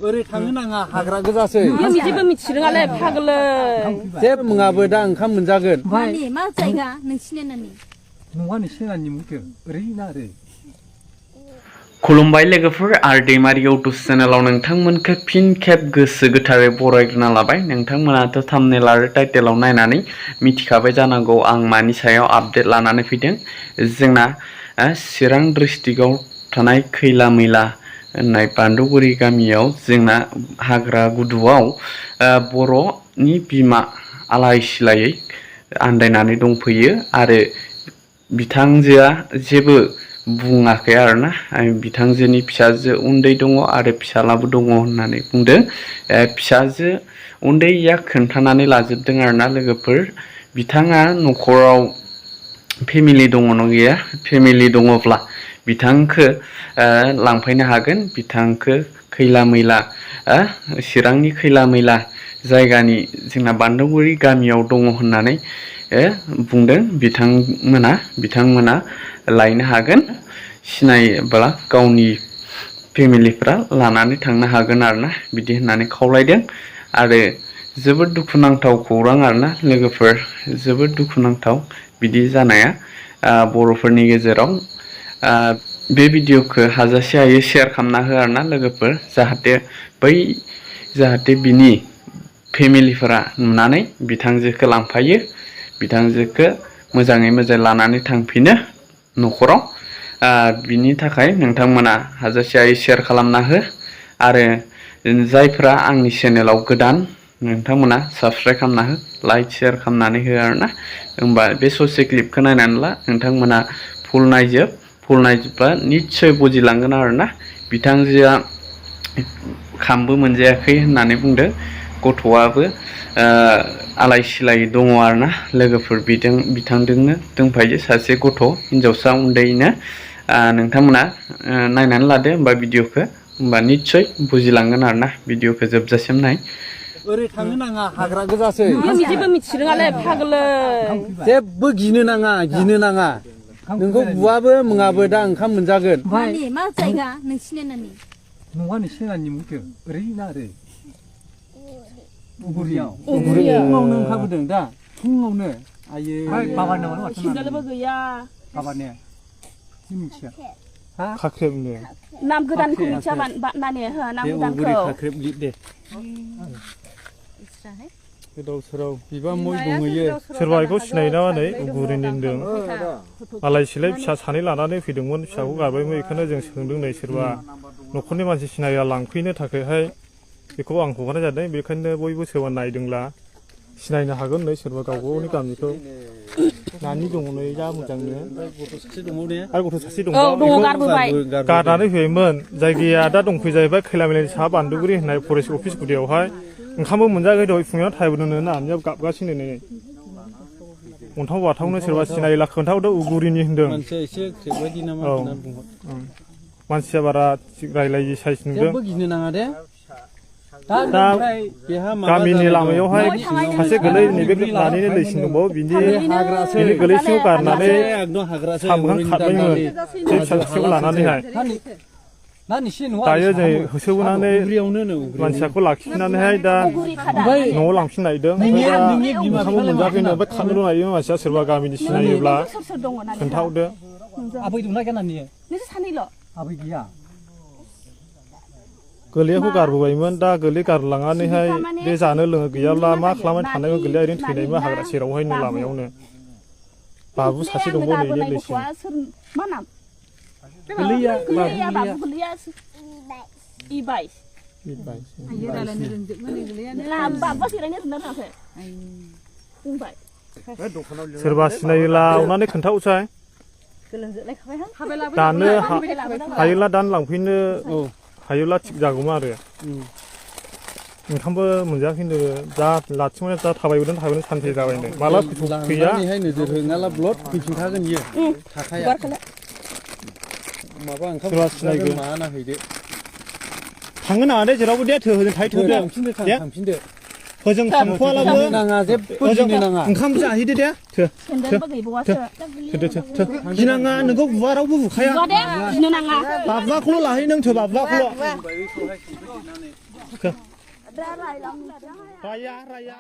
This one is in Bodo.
ओरै थांनो नाङा हाग्रा गोजासै मिथिबो मिथिरोङालै फाग्लै जेबो मोङाबो दा ओंखाम मोनजागोन मानि मा जायगा नोंसिनि नानि नङा नोंसिनि नानि मुंखौ ओरै ना ओरै खुलुमबाय लोगोफोर आरो दैमारि इउटुब चेनेलाव नोंथांमोनखौ फिन खेब गोसो गोथारै बरायग्रोना लाबाय। नोंथांमोनाथ' थाम्बनेल आरो टाइटेलाव नायनानै मिथिखाबाय जानांगौ आं मानि सायाव आपडेट लानानै फैदों। जोंना चिरां डिस्ट्रिक्टआव थानाय खैला मैला होननाय बान्दोगुरि गामियाव जोंना हाग्रा गुदुआव बर'नि बिमा आलाय सिलायै आन्दायनानै दंफैयो आरो बिथांजोआ जेबो बुङाखै आरोना बिथांजोनि फिसाजो उन्दै दङ आरो फिसालाबो दङ होननानै बुंदों। फिसाजो उन्दैया खोन्थानानै लाजोबदों आरोना लोगोफोर बिथाङा न'खराव फेमिलि दङना गैया फेमिलि दङब्ला बिथांखो लांफैनो हागोन बिथांखो खैला मैला चिरांनि खैला मैला जायगानि जोंना बान्दोगुरि गामियाव दङ होननानै बुंदों बिथांमोना लायनो हागोन सिनायोब्ला गावनि फेमिलिफ्रा लानानै थांनो हागोन आरोना बिदि होननानै खावलायदों आरो जोबोद दुखुनांथाव खौरां आरोना लोगोफोर जोबोद दुखुनांथाव बिदि जानाया बर'फोरनि गेजेराव बे भिडिअखौ हाजासे हायो शेयार खालामना हो आरोना लोगोफोर जाहाथे बिनि फेमिलिफोरा नुनानै बिथांजोखौ लांफायो बिथांजोखौ मोजाङै मोजां लानानै थांफिनो न'खराव बिनि थाखाय नोंथांमोना हाजासे हायो शेयार खालामना हो आरो जायफ्रा आंनि चेनेलाव गोदान नोंथांमोना साबस्क्राइब खालामना हो लाइक शेयार खालामनानै हो आरोना होमबा बे ससे क्लिपखौ नायनानै ला नोंथांमोना फुल नायजोबबा निस्सय बुजिलांगोन आरोना बिथांजोआ खामबो मोनजायाखै होननानै बुंदों गथ'आबो आलाय सिलाय दङ आरोना लोगोफोर बिथांजोंनो दंफायो सासे गथ' हिनजावसा उन्दैनो नोंथांमोना नायनानै लादो होमबा भिडिअखौ होमबा निस्सय बुजिलांगोन आरोना भिडिअखौ जोबजासिम नाय ओरै थांनो नाङा हाग्रा गोजासै मिथिबो मिथिरोङालै फाग्लै जेबो गिनो नाङा नोंखौ बुआबो मोङाबो दा ओंखाम मोनजागोन मानि मा जायगा नोंसिनि नानि नङा नोंसिनि नानि मुंखौ ओरै ना ओरै उगुरियाव फुङावनो ओंखारबोदों दा फुङावनो आयै सिन्दालबो गैया बाबाने मिथिया खाख्रेबनो नाम गोदानखौ मिथिया नानि नाम गोदानखौ खाख्रेब लिर दे गोदाव सोराव बिबा मय दंहैयो सोरबा बेखौ सिनायो ना नै उगुरिनि होनदों आलाय सिलाय फिसा सानै लानानै फैदोंमोन फिसाखौ गारबायमोन बेखौनो जों सोंदों नै सोरबा न'खरनि मानसि सिनाया लांफैनो थाखायहाय बेखौ आं हगारनाय जादों बेखायनो बयबो सोरबा नायदोंब्ला सिनायनो हागोन नै सोरबा गाव गावनि गामिखौ नानि दङ नै जा मोजांनो आरो गथ' सासे दङ गारनानै फैबायमोन जायगाया दा दंफैयो जाहैबाय खैला मैलानि साहा बान्दोगुरि होननाय फरेस्ट अफिस गुदियावहाय ओंखामबो मोनजायाखै दहाय फुङाव थायबोदोंनो ना आंनियाव गाबगासिनो नै अन्थाव बाथावनो सोरबा सिनायला खोन्थाहरदो उगुरिनि होनदों मानसिया बारा रायलायि साइज नुदों दा गामिनि लामायावहाय सासे गोलै नैबे नानिनो दैसिन दंबावो बिनि गोलैसिङाव गारनानै सामखां खारबायमोन बे फिसा फिसौखौ लानानैहाय दायो जों होसोबोनानै मानसियाखौ लाखिनानैहाय दा न'आव लांफिन नायदों ओंखामबो मोनजाफैनो ओमफ्राय खानोल' नायदों मानसिया सोरबा गामिनि सिनायोब्ला खोन्थाहरदो आबै दंना गैया नानि आबै गैया गोरलैखौ गारबोबायमोन दा गोरलै गारलांनानैहाय बे जानो लोङो गैयाब्ला मा खालामनानै थानायमोन गोरलैया ओरैनो थैनायमोन हाग्रा सेरावहायनो लामायावनो बाबु सासे दंबावो नैबे दैसिम सोरबा सिनायोला अननानै खोन्थाहरसाय दानो हायोला दानो लांफैनो हायोब्ला थिग जागौमोन आरो ओंखामबो मोनजायाखैनो दा लाथिंनानै दा थाबायबोदों सानसे जाबायनो माला फैया नोजोर होनाला ब्लड फैफिनखागोन इयो थाखाया माबा ओंखाम सिनायगोन माना हैदो थांनो नाङा दे जेरावबो दे थोहोजों थाहैथ'दो थांफिनदो हजों थांथ'वालाबो गिनो नाङा जेबो हजों गिनो नाङा ओंखाम जाहैदो दे थो hendel bagaibawaso थो गिनाङा नोंखौ बुवा रावबो बुखाया gua deh gino nanga बाबुवाखौल' लाहै नों थो बाबुवाखौल' राया राया